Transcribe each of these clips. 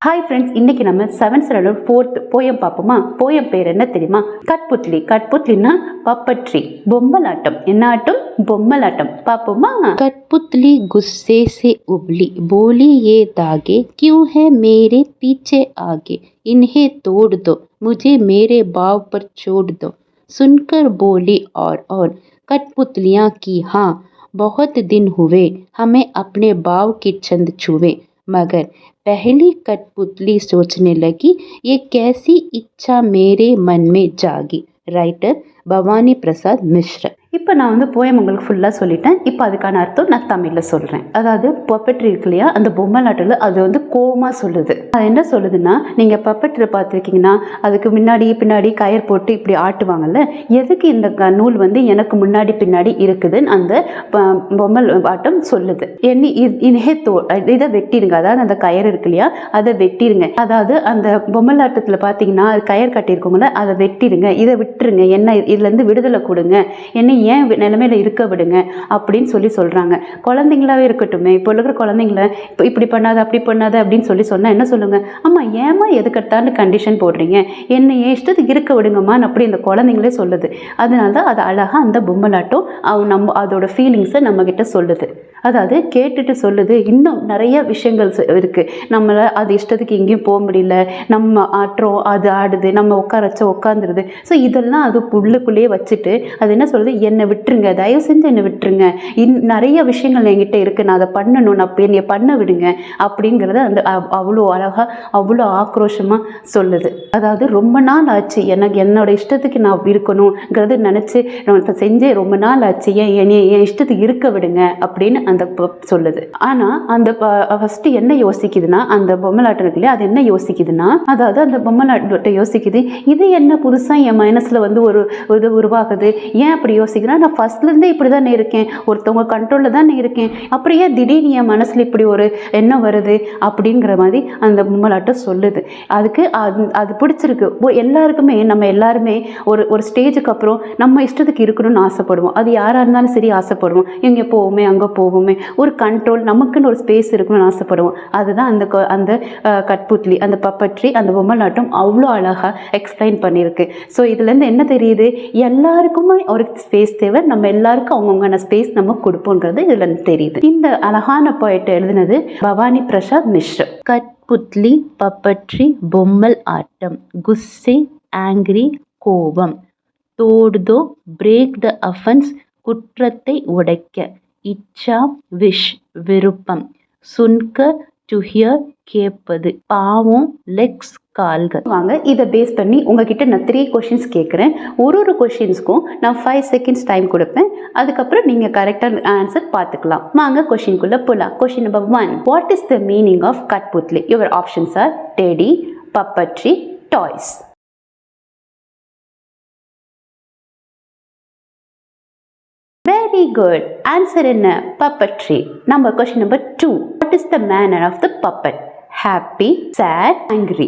Hi friends, இன்னைக்கு நம்ம 7th standard 4th poem பார்ப்போமா? போயம் பேர் என்ன தெரியுமா? கட்புட்லி. கட்புட்லின்னா பப்பட்ரி, பொம்மலாட்டம். என்ன ஆட்டம்? பொம்மலாட்டம். பார்ப்போமா? कठपुतली गुस्से से उबली, बोली ये दागे क्यों है मेरे पीछे आगे, इन्हें तोड़ दो, मुझे मेरे बाव पर छोड़ दो। सुनकर बोली और कठपुतलियाँ की हाँ, बहुत दिन हुए हमें अपने बाव के छंद छुए, मगर पहली कठपुतली सोचने लगी ये कैसी इच्छा मेरे मन में जागी। राइटर பவானி பிரசாத் மிஸ்ரா. இப்போ நான் போயம் உங்களுக்கு ஃபுல்லாக சொல்லிட்டேன். இப்போ அதுக்கான அர்த்தம் நான் தமிழில் சொல்கிறேன். அதாவது பப்பட்ரி இருக்கு இல்லையா, அந்த பொம்மலாட்டில் அது கோவமாக சொல்லுது. அது என்ன சொல்லுதுன்னா, நீங்கள் பப்பட்ரி பார்த்துருக்கீங்கன்னா அதுக்கு முன்னாடி பின்னாடி கயர் போட்டு இப்படி ஆட்டுவாங்கல்ல, எதுக்கு இந்த நூல் எனக்கு முன்னாடி பின்னாடி இருக்குதுன்னு அந்த பொம்மல் ஆட்டம் சொல்லுது. இதை வெட்டிடுங்க, அதாவது அந்த கயர் இருக்கு இல்லையா அதை வெட்டிடுங்க. அதாவது அந்த பொம்மலாட்டத்தில் பார்த்தீங்கன்னா அது கயர் கட்டியிருக்கோங்கள, அதை வெட்டிடுங்க, இதை விட்டுருங்க, என்ன இதுலேருந்து விடுதலை கொடுங்க, என்னை ஏன் நிலைமையில இருக்க விடுங்க அப்படின்னு சொல்கிறாங்க. குழந்தைங்களாவே இருக்கட்டுமே, இப்போ இருக்கிற குழந்தைங்கள இப்போ இப்படி பண்ணாத அப்படி பண்ணாத அப்படின்னு சொன்னால் என்ன சொல்லுங்க? ஆமாம், ஏமா எதுக்கட்டான்னு கண்டிஷன் போடுறீங்க, என்னை ஏன் இஷ்டத்துக்கு இருக்க விடுங்கம்மான்னு அப்படி இந்த குழந்தைங்களே சொல்லுது. அதனால தான் அது அழகாக அந்த பொம்மலாட்டம் அதோட ஃபீலிங்ஸை நம்மக்கிட்ட சொல்லுது. அதாவது கேட்டுட்டு சொல்லுது. இன்னும் நிறைய விஷயங்கள் இருக்குது. நம்மளை அது இஷ்டத்துக்கு எங்கேயும் போக முடியல, நம்ம ஆட்டுறோம் அது ஆடுது, நம்ம உட்கார வச்சா உட்காந்துருது. ஸோ இதெல்லாம் அது உள்ளுக்குள்ளேயே வச்சுட்டு அது என்ன சொல்லுது, என்னை விட்டுருங்க, தயவு செஞ்சு என்னை விட்டுருங்க, நிறைய விஷயங்கள் என்கிட்ட இருக்குது, நான் அதை பண்ணணும், நான் என்னை பண்ண விடுங்க அப்படிங்கிறத அந்த அவ்வளோ அழகாக அவ்வளோ ஆக்ரோஷமாக சொல்லுது. அதாவது ரொம்ப நாள் ஆச்சு எனக்கு என்னோட இஷ்டத்துக்கு நான் இருக்கணுங்கிறது நினச்சி நான் செஞ்சே ரொம்ப நாள் ஆச்சு, என் இஷ்டத்துக்கு இருக்க விடுங்க அப்படின்னு அந்த சொல்லுது. ஆனா அந்த ஃபர்ஸ்ட் என்ன யோசிக்குதுன்னா, அந்த பொம்மலாட்டம் இருக்கு இல்லையா, அது என்ன யோசிக்குதுன்னா, அதாவது அந்த பொம்மலாட்டம் யோசிக்குது, இது என்ன புதுசா என் மனசுல ஒரு இது உருவாகுது, ஏன் அப்படி யோசிக்கிறேன்னா, நான் ஃபர்ஸ்ட்ல இருந்தே இப்படிதான் இருக்கேன், ஒருத்தவங்க கண்ட்ரோல்ல தான் இருக்கேன், அப்படியே திடீர்னு என் மனசுல இப்படி ஒரு எண்ணம் வருது அப்படிங்கிற மாதிரி அந்த பொம்மலாட்டம் சொல்லுது. அதுக்கு அது பிடிச்சிருக்கு. எல்லாருக்குமே நம்ம எல்லாருமே ஒரு ஸ்டேஜுக்கு அப்புறம் நம்ம இஷ்டத்துக்கு இருக்கணும்னு ஆசைப்படுவோம். அது யாரா இருந்தாலும் சரி ஆசைப்படுவோம். எங்க போவோமே அங்க போவோம், ஒரு கண்ட்ரோல், நமக்குன்னு ஒரு ஸ்பேஸ் இருக்கணும்னு ஆசைப்படுவோம். அதுதான் அந்த கட்புட்லி, அந்த பப்பட்ரி, அந்த பொம்மலாட்டம் அவ்வளோ அழகாக எக்ஸ்பிளைன் பண்ணியிருக்கு. ஸோ இதுலேருந்து என்ன தெரியுது, எல்லாருக்குமே ஒரு ஸ்பேஸ் தேவை, நம்ம எல்லாருக்கும் அவங்கவுங்க ஸ்பேஸ் நம்ம கொடுப்போங்கிறது இதுலேருந்து தெரியுது. இந்த அழகான போய்ட்டு எழுதினது பவானி பிரசாத் மிஸ்ரா. கட்புட்லி பப்பட்ரி பொம்மல் ஆட்டம், குஸ்ஸே ஆங்கிரி கோபம், தோடுதோ பிரேக் த அஃபென்ஸ் குற்றத்தை உடைக்க, இச்சா விஷ் விருப்பம், சுன்கர் டு ஹியர் கேட்பது, பாவம் லெக்ஸ் கால்கள். வாங்க இதை பேஸ் பண்ணி உங்ககிட்ட நான் 3 கொஷின்ஸ் கேட்குறேன். ஒரு கொஷின்ஸ்க்கும் நான் 5 செகண்ட்ஸ் டைம் கொடுப்பேன். அதுக்கப்புறம் நீங்கள் கரெக்டாக ஆன்சர் பார்த்துக்கலாம். வாங்க கொஷின்குள்ளே போகலாம். Question number 1, what is the meaning of kathputli? Your options are teddy, puppetry, toys. Very good. Answer என்ன? Puppetry. Question number 2. What is the manner of the puppet? Happy, sad, angry.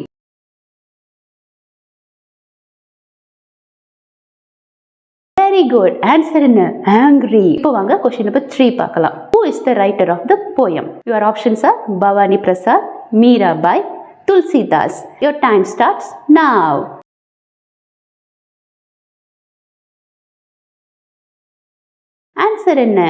Very good. Answer என்ன? Angry. இப்போ வாங்க question number 3 பார்க்கலாம். Who is the writer of the poem? Your options are Bhavani Prasad, Mirabai, Tulsidas. Your time starts now. Answer என்ன?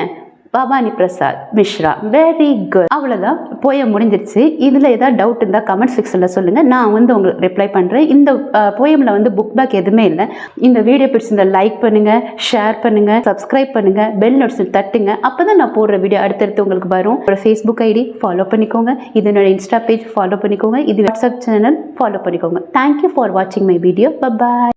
Bhawani Prasad Mishra. Very good. அவ்வளோதான், poem முடிஞ்சிருச்சு. இதில் ஏதாவது doubt இருந்தால் கமெண்ட் செக்ஷனில் சொல்லுங்கள், நான் உங்களுக்கு ரிப்ளை பண்ணுறேன். இந்த போயமில் புக் பேக் எதுவுமே இல்லை. இந்த வீடியோ பிடிச்சிருந்தா லைக் பண்ணுங்கள், ஷேர் பண்ணுங்கள், சப்ஸ்கிரைப் பண்ணுங்கள், பெல் நோட்டிஃபிகேஷன் தட்டுங்க. அப்போ தான் நான் போடுற வீடியோ அடுத்தடுத்து உங்களுக்கு வரும். ஒரு ஃபேஸ்புக் ஐடி ஃபாலோ பண்ணிக்கோங்க, இது என்னோட இன்ஸ்டா பேஜ் ஃபாலோ பண்ணிக்கோங்க, இது வாட்ஸ்அப் சேனல் ஃபாலோ பண்ணிக்கோங்க. தேங்க்யூ ஃபார் வாட்சிங் மை வீடியோ. பாய்.